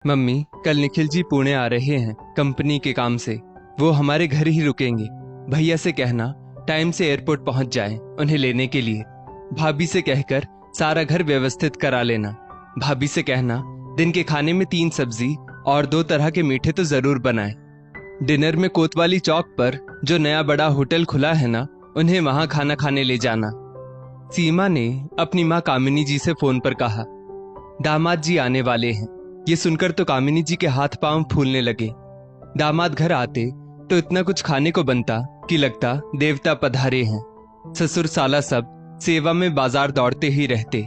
Mummy, कल निखिल जी पुणे आ रहे हैं कंपनी के काम से। वो हमारे घर ही रुकेंगे। भैया से कहना टाइम से एयरपोर्ट पहुंच जाएं उन्हें लेने के लिए। भाभी से कहकर सारा घर व्यवस्थित करा लेना। भाभी से कहना दिन के खाने में 3 सब्जी और 2 तरह के मीठे तो जरूर बनाएं। डिनर में कोतवाली चौक पर जो नया बड़ा होटल खुला है ना, उन्हें वहां खाना खाने ले जाना। सीमा ने अपनी माँ कामिनी जी से फोन पर कहा, दामाद जी आने वाले हैं। ये सुनकर तो कामिनी जी के हाथ पांव फूलने लगे। दामाद घर आते तो इतना कुछ खाने को बनता कि लगता देवता पधारे हैं। ससुर साला सब सेवा में बाजार दौड़ते ही रहते।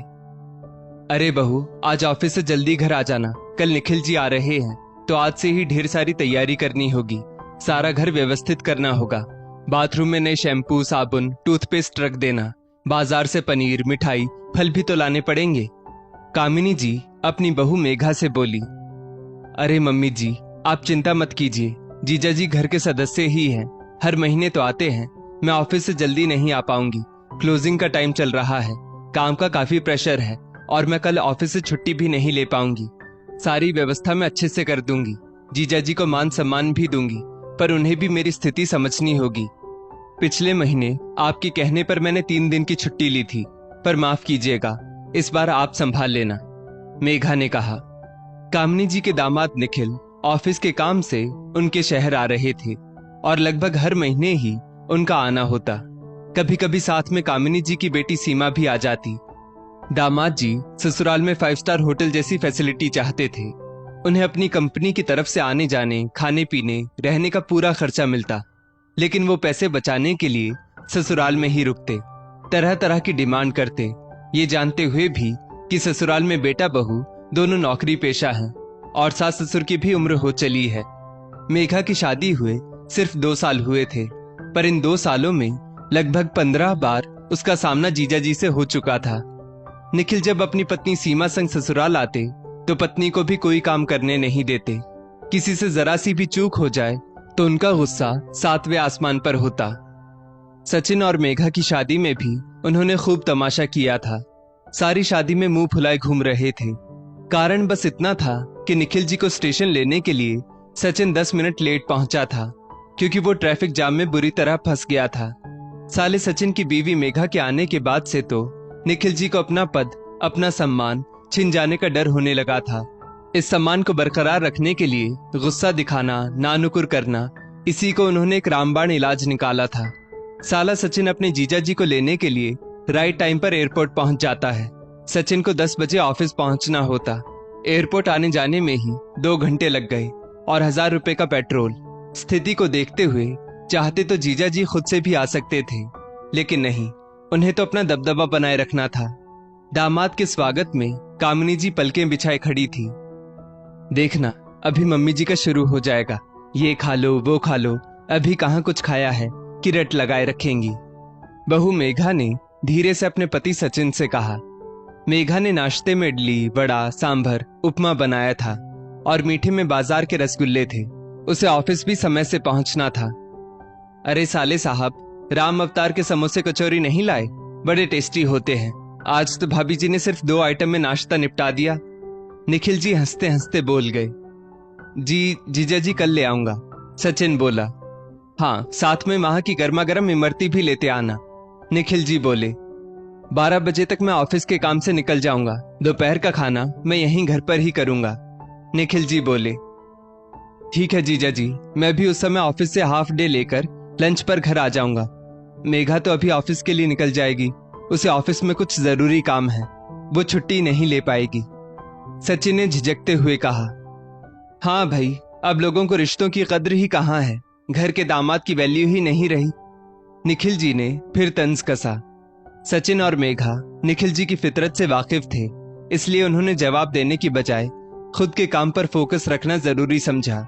अरे बहू, आज ऑफिस से जल्दी घर आ जाना, कल निखिल जी आ रहे हैं तो आज से ही ढेर सारी तैयारी करनी होगी। सारा घर व्यवस्थित करना होगा। बाथरूम में नए शैम्पू, साबुन, टूथपेस्ट रख देना। बाजार से पनीर, मिठाई, फल भी तो लाने पड़ेंगे। कामिनी जी अपनी बहू मेघा से बोली, अरे मम्मी जी, आप चिंता मत कीजिए, जीजा जी घर के सदस्य ही हैं, हर महीने तो आते हैं। मैं ऑफिस से जल्दी नहीं आ पाऊंगी, क्लोजिंग का टाइम चल रहा है, काम का काफी प्रेशर है और मैं कल ऑफिस से छुट्टी भी नहीं ले पाऊंगी। सारी व्यवस्था मैं अच्छे से कर दूंगी, जीजा जी को मान सम्मान भी दूंगी, पर उन्हें भी मेरी स्थिति समझनी होगी। पिछले महीने आपके कहने पर मैंने 3 दिन की छुट्टी ली थी, पर माफ कीजिएगा, इस बार आप संभाल लेना, मेघा ने कहा। कामनी जी के दामाद निखिल ऑफिस के काम से उनके शहर आ रहे थे और लगभग हर महीने ही उनका आना होता। कभी कभी साथ में कामिनी जी की बेटी सीमा भी आ जाती। दामाद जी ससुराल में 5 स्टार होटल जैसी फैसिलिटी चाहते थे। उन्हें अपनी कंपनी की तरफ से आने जाने, खाने पीने, रहने का पूरा खर्चा मिलता, लेकिन वो पैसे बचाने के लिए ससुराल में ही रुकते, तरह तरह की डिमांड करते, ये जानते हुए भी कि ससुराल में बेटा बहू दोनों नौकरी पेशा हैं और सास ससुर की भी उम्र हो चली है। मेघा की शादी हुए सिर्फ 2 साल हुए थे, पर इन 2 सालों में लगभग 15 बार उसका सामना जीजा जी से हो चुका था। निखिल जब अपनी पत्नी सीमा संग ससुराल आते तो पत्नी को भी कोई काम करने नहीं देते। किसी से जरा सी भी चूक हो जाए तो उनका गुस्सा 7वें आसमान पर होता। सचिन और मेघा की शादी में भी उन्होंने खूब तमाशा किया था। सारी शादी में मुंह फुलाए घूम रहे थे। कारण बस इतना था कि निखिल जी को स्टेशन लेने के लिए सचिन 10 मिनट लेट पहुंचा था, क्योंकि वो ट्रैफिक जाम में बुरी तरह फंस गया था। साले सचिन की बीवी मेघा के आने के बाद से तो निखिल जी को अपना पद, अपना सम्मान छिन जाने का डर होने लगा था। इस सम्मान को बरकरार रखने के लिए गुस्सा दिखाना, नानुकुर करना, इसी को उन्होंने एक रामबाण इलाज निकाला था। साला सचिन अपने जीजा जी को लेने के लिए राइट टाइम पर एयरपोर्ट पहुंच जाता है। सचिन को 10 बजे ऑफिस पहुंचना होता। एयरपोर्ट आने जाने में ही 2 घंटे लग गए और 1000 रुपए का पेट्रोल। स्थिति को देखते हुए चाहते तो जीजा जी खुद से भी आ सकते थे, लेकिन नहीं, उन्हें तो अपना दबदबा बनाए रखना था। दामाद के स्वागत में कामिनी जी पलकें बिछाए खड़ी थी। देखना, अभी मम्मी जी का शुरू हो जाएगा, ये खा लो, वो खा लो, अभी कहाँ कुछ खाया है कि रट लगाए रखेंगी। बहू मेघा ने धीरे से अपने पति सचिन से कहा। मेघा ने नाश्ते में इडली, वड़ा, सांभर, उपमा बनाया था और मीठे में बाजार के रसगुल्ले थे। उसे ऑफिस भी समय से पहुंचना था। अरे साले साहब, राम अवतार के समोसे कचौरी नहीं लाए? बड़े टेस्टी होते हैं। आज तो भाभी जी ने सिर्फ 2 आइटम में नाश्ता निपटा दिया। निखिल जी हंसते हंसते बोल गए। जी, जीजा जी कल ले आऊंगा, सचिन बोला। हाँ, साथ में वहां की गर्मा गर्म इमरती भी लेते आना, निखिल जी बोले। 12 बजे तक मैं ऑफिस के काम से निकल जाऊंगा, दोपहर का खाना मैं यहीं घर पर ही करूंगा, निखिल जी बोले। ठीक है जीजा जी, मैं भी उस समय ऑफिस से हाफ डे लेकर लंच पर घर आ जाऊंगा। मेघा तो अभी ऑफिस के लिए निकल जाएगी, उसे ऑफिस में कुछ जरूरी काम है, वो छुट्टी नहीं ले पाएगी, सचिन ने झिझकते हुए कहा। हाँ भाई, अब लोगों को रिश्तों की कद्र ही कहाँ है, घर के दामाद की वैल्यू ही नहीं रही, निखिल जी ने फिर तंज कसा। सचिन और मेघा निखिल जी की फितरत से वाकिफ थे, इसलिए उन्होंने जवाब देने की बजाय खुद के काम पर फोकस रखना जरूरी समझा।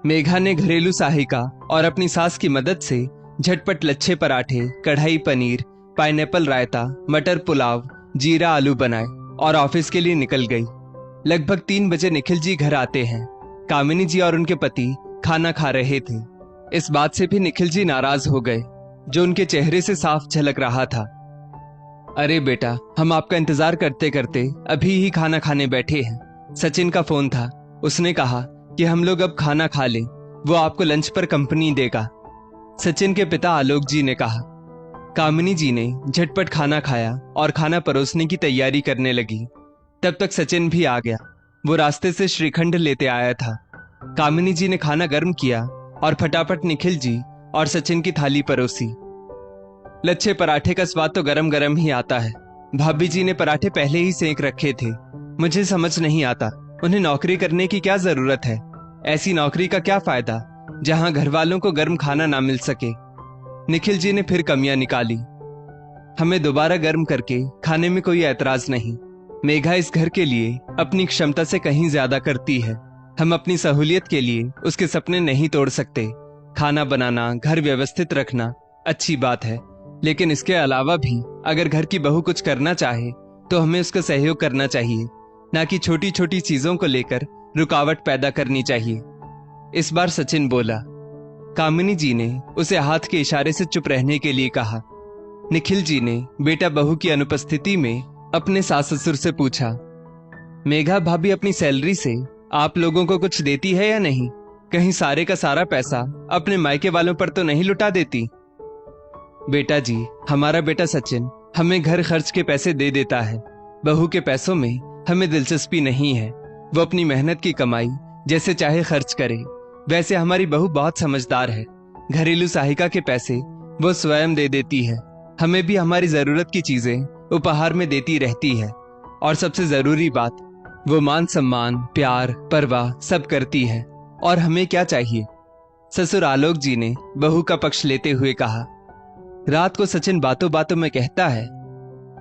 मेघा ने घरेलू सहायिका और अपनी सास की मदद से झटपट लच्छे पराठे, कढ़ाई पनीर, पाइनएप्पल रायता, मटर पुलाव, जीरा आलू बनाए और ऑफिस के लिए निकल गई। लगभग 3 बजे निखिल जी घर आते हैं। कामिनी जी और उनके पति खाना खा रहे थे। इस बात से भी निखिल जी नाराज हो गए, जो उनके चेहरे से साफ झलक रहा था। अरे बेटा, हम आपका इंतजार करते करते अभी ही खाना खाने बैठे हैं, सचिन का फोन था, उसने कहा कि हम लोग अब खाना खा लें, वो आपको लंच पर कंपनी देगा। सचिन के पिता आलोक जी ने कहा। कामिनी जी ने झटपट खाना खाया और खाना परोसने की तैयारी करने लगी। तब तक सचिन भी आ गया। वो रास्ते से श्रीखंड लेते आया था। कामिनी जी ने खाना गर्म किया और फटाफट निखिल जी और सचिन की थाली परोसी। लच्छे पराठे का स्वाद तो गरम गरम ही आता है। भाभी जी ने पराठे पहले ही सेक रखे थे। मुझे समझ नहीं आता, उन्हें नौकरी करने की क्या जरूरत है? ऐसी नौकरी का क्या फायदा जहां घर वालों को गर्म खाना ना मिल सके। निखिल जी ने फिर कमियां निकाली। हमें दोबारा गर्म करके खाने में कोई ऐतराज नहीं। मेघा इस घर के लिए अपनी क्षमता से कहीं ज्यादा करती है। हम अपनी सहूलियत के लिए उसके सपने नहीं तोड़ सकते। खाना बनाना, घर व्यवस्थित रखना अच्छी बात है, लेकिन इसके अलावा भी अगर घर की बहू कुछ करना चाहे तो हमें उसका सहयोग करना चाहिए, ना कि छोटी छोटी चीजों को लेकर रुकावट पैदा करनी चाहिए। इस बार सचिन बोला। कामिनी जी ने उसे हाथ के इशारे से चुप रहने के लिए कहा। निखिल जी ने बेटा बहू की अनुपस्थिति में अपने सास ससुर से पूछा, मेघा भाभी अपनी सैलरी से आप लोगों को कुछ देती है या नहीं? कहीं सारे का सारा पैसा अपने मायके वालों पर तो नहीं लुटा देती? बेटा जी, हमारा बेटा सचिन हमें घर खर्च के पैसे दे देता है। बहू के पैसों में हमें दिलचस्पी नहीं है। वो अपनी मेहनत की कमाई जैसे चाहे खर्च करे। वैसे हमारी बहू बहुत समझदार है। घरेलू सहायिका के पैसे वो स्वयं दे देती है। हमें भी हमारी जरूरत की चीजें उपहार में देती रहती है। और सबसे जरूरी बात, वो मान सम्मान, प्यार, परवाह सब करती है। और हमें क्या चाहिए? ससुर आलोक जी ने बहू का पक्ष लेते हुए कहा। रात को सचिन बातों बातों में कहता है,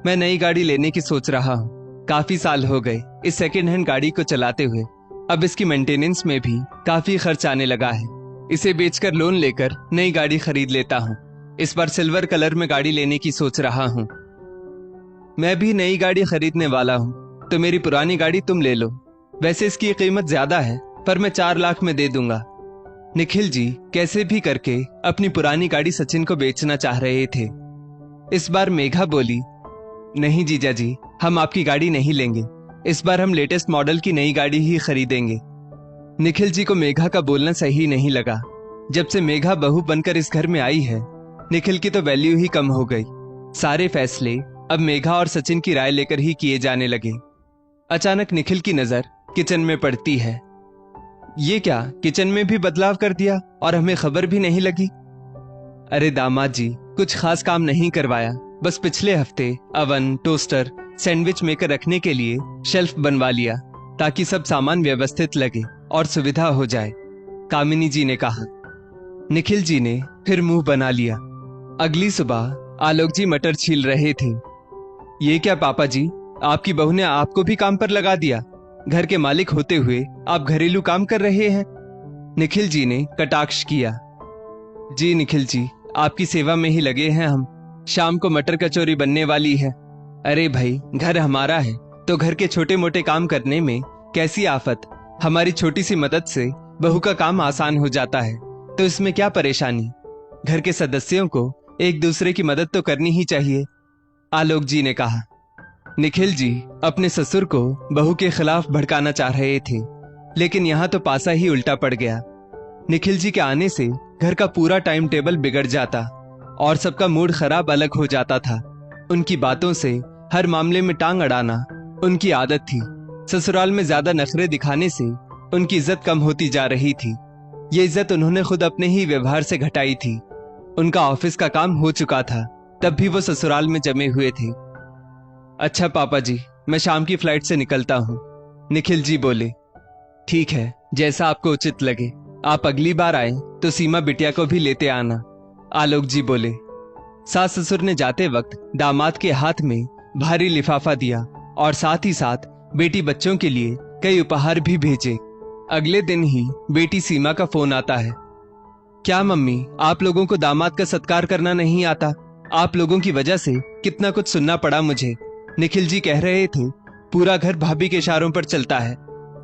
मैं नई गाड़ी लेने की सोच रहा हूँ। काफी साल हो गए इस सेकेंड हैंड गाड़ी को चलाते हुए। अब इसकी मेंटेनेंस में भी काफी खर्च आने लगा है। इसे बेचकर लोन लेकर नई गाड़ी खरीद लेता हूँ। इस बार सिल्वर कलर में गाड़ी लेने की सोच रहा हूँ। मैं भी नई गाड़ी खरीदने वाला हूँ, तो मेरी पुरानी गाड़ी तुम ले लो। वैसे इसकी कीमत ज्यादा है, पर मैं 4 लाख में दे दूंगा। निखिल जी कैसे भी करके अपनी पुरानी गाड़ी सचिन को बेचना चाह रहे थे। इस बार मेघा बोली, नहीं जीजा जी, हम आपकी गाड़ी नहीं लेंगे। इस बार हम लेटेस्ट मॉडल की नई गाड़ी ही खरीदेंगे। निखिल जी को मेघा का बोलना सही नहीं लगा। जब से मेघा बहू बनकर इस घर में आई है, निखिल की तो वैल्यू ही कम हो गई। सारे फैसले अब मेघा और सचिन की राय लेकर ही किए जाने लगे। अचानक निखिल की नजर किचन में पड़ती है। ये क्या, किचन में भी बदलाव कर दिया और हमें खबर भी नहीं लगी? अरे दामाद जी, कुछ खास काम नहीं करवाया। बस पिछले हफ्ते अवन, टोस्टर, सैंडविच मेकर रखने के लिए शेल्फ बनवा लिया, ताकि सब सामान व्यवस्थित लगे और सुविधा हो जाए, कामिनी जी ने कहा। निखिल जी ने फिर मुंह बना लिया। अगली सुबह आलोक जी मटर छील रहे थे। ये क्या पापा जी, आपकी बहू ने आपको भी काम पर लगा दिया? घर के मालिक होते हुए आप घरेलू काम कर रहे हैं? निखिल जी ने कटाक्ष किया। जी निखिल जी, आपकी सेवा में ही लगे हैं हम। शाम को मटर कचौरी बनने वाली है। अरे भाई, घर हमारा है तो घर के छोटे मोटे काम करने में कैसी आफत। हमारी छोटी सी मदद से बहू का काम आसान हो जाता है, तो इसमें क्या परेशानी? घर के सदस्यों को एक दूसरे की मदद तो करनी ही चाहिए, आलोक जी ने कहा। निखिल जी अपने ससुर को बहू के खिलाफ भड़काना चाह रहे थे, लेकिन यहाँ तो पासा ही उल्टा पड़ गया। निखिल जी के आने से घर का पूरा टाइम टेबल बिगड़ जाता और सबका मूड खराब अलग हो जाता था। उनकी बातों से हर मामले में टांग अड़ाना उनकी आदत थी। ससुराल में ज्यादा नखरे दिखाने से उनकी इज्जत कम होती जा रही थी। ये इज्जत उन्होंने खुद अपने ही व्यवहार से घटाई थी। उनका ऑफिस का काम हो चुका था, तब भी वो ससुराल में जमे हुए थे। अच्छा पापा जी, मैं शाम की फ्लाइट से निकलता हूँ, निखिल जी बोले। ठीक है, जैसा आपको उचित लगे। आप अगली बार आए तो सीमा बिटिया को भी लेते आना, आलोक जी बोले। सास ससुर ने जाते वक्त दामाद के हाथ में भारी लिफाफा दिया और साथ ही साथ बेटी बच्चों के लिए कई उपहार भी भेजे। अगले दिन ही बेटी सीमा का फोन आता है। क्या मम्मी, आप लोगों को दामाद का सत्कार करना नहीं आता? आप लोगों की वजह से कितना कुछ सुनना पड़ा मुझे। निखिल जी कह रहे थे पूरा घर भाभी के इशारों पर चलता है।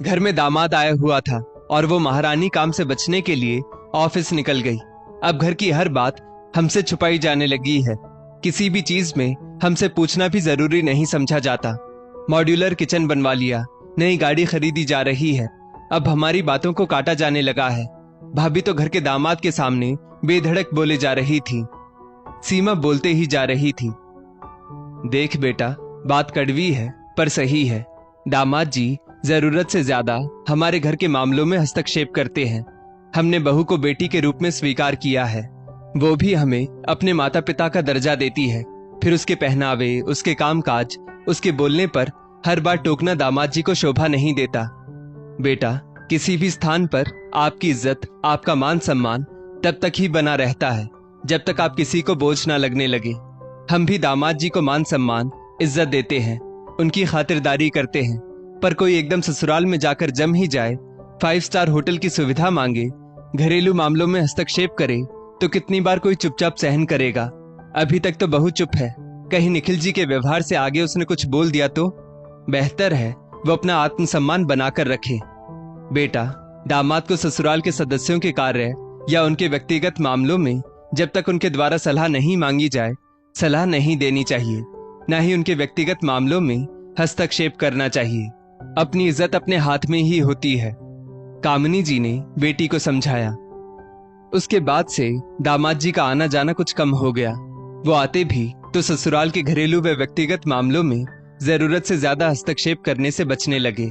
घर में दामाद आया हुआ था और वो महारानी काम से बचने के लिए ऑफिस निकल गई। अब घर की हर बात हमसे छुपाई जाने लगी है। किसी भी चीज में हमसे पूछना भी जरूरी नहीं समझा जाता। मॉड्यूलर किचन बनवा लिया, नई गाड़ी खरीदी जा रही है। अब हमारी बातों को काटा जाने लगा है। भाभी तो घर के दामाद के सामने बेधड़क बोले जा रही थी। सीमा बोलते ही जा रही थी, देख बेटा, बात कड़वी है पर सही है। दामाद जी जरूरत से ज्यादा हमारे घर के मामलों में हस्तक्षेप करते हैं। हमने बहू को बेटी के रूप में स्वीकार किया है, वो भी हमें अपने माता पिता का दर्जा देती है। फिर उसके पहनावे, उसके कामकाज, उसके बोलने पर हर बार टोकना दामाद जी को शोभा नहीं देता। बेटा, किसी भी स्थान पर आपकी इज्जत, आपका मान सम्मान तब तक ही बना रहता है जब तक आप किसी को बोझ ना लगने लगे। हम भी दामाद जी को मान सम्मान, इज्जत देते हैं, उनकी खातिरदारी करते हैं, पर कोई एकदम ससुराल में जाकर जम ही जाए, 5 स्टार होटल की सुविधा मांगे, घरेलू मामलों में हस्तक्षेप करे, तो कितनी बार कोई चुपचाप सहन करेगा। अभी तक तो बहू चुप है, कहीं निखिल जी के व्यवहार से आगे उसने कुछ बोल दिया तो बेहतर है वो अपना आत्मसम्मान बनाकर रखे। बेटा, दामाद को ससुराल के सदस्यों के कार्य या उनके व्यक्तिगत मामलों में जब तक उनके द्वारा सलाह नहीं मांगी जाए, सलाह नहीं देनी चाहिए, न ही उनके व्यक्तिगत मामलों में हस्तक्षेप करना चाहिए। अपनी इज्जत अपने हाथ में ही होती है, कामिनी जी ने बेटी को समझाया। उसके बाद से दामाद जी का आना जाना कुछ कम हो गया। वो आते भी तो ससुराल के घरेलू व व्यक्तिगत मामलों में जरूरत से ज्यादा हस्तक्षेप करने से बचने लगे।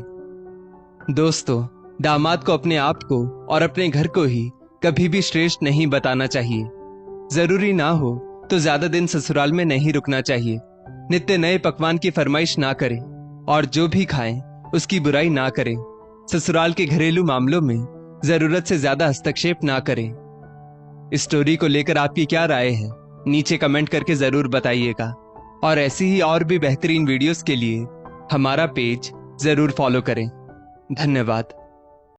दोस्तों, दामाद को अपने आप को और अपने घर को ही कभी भी श्रेष्ठ नहीं बताना चाहिए। जरूरी ना हो तो ज्यादा दिन ससुराल में नहीं रुकना चाहिए। नित्य नए पकवान की फरमाइश ना करें और जो भी खाएं उसकी बुराई ना करें। ससुराल के घरेलू मामलों में जरूरत से ज्यादा हस्तक्षेप ना करें। इस स्टोरी को लेकर आपकी क्या राय है, नीचे कमेंट करके जरूर बताइएगा। और ऐसी ही और भी बेहतरीन वीडियोस के लिए हमारा पेज जरूर फॉलो करें। धन्यवाद।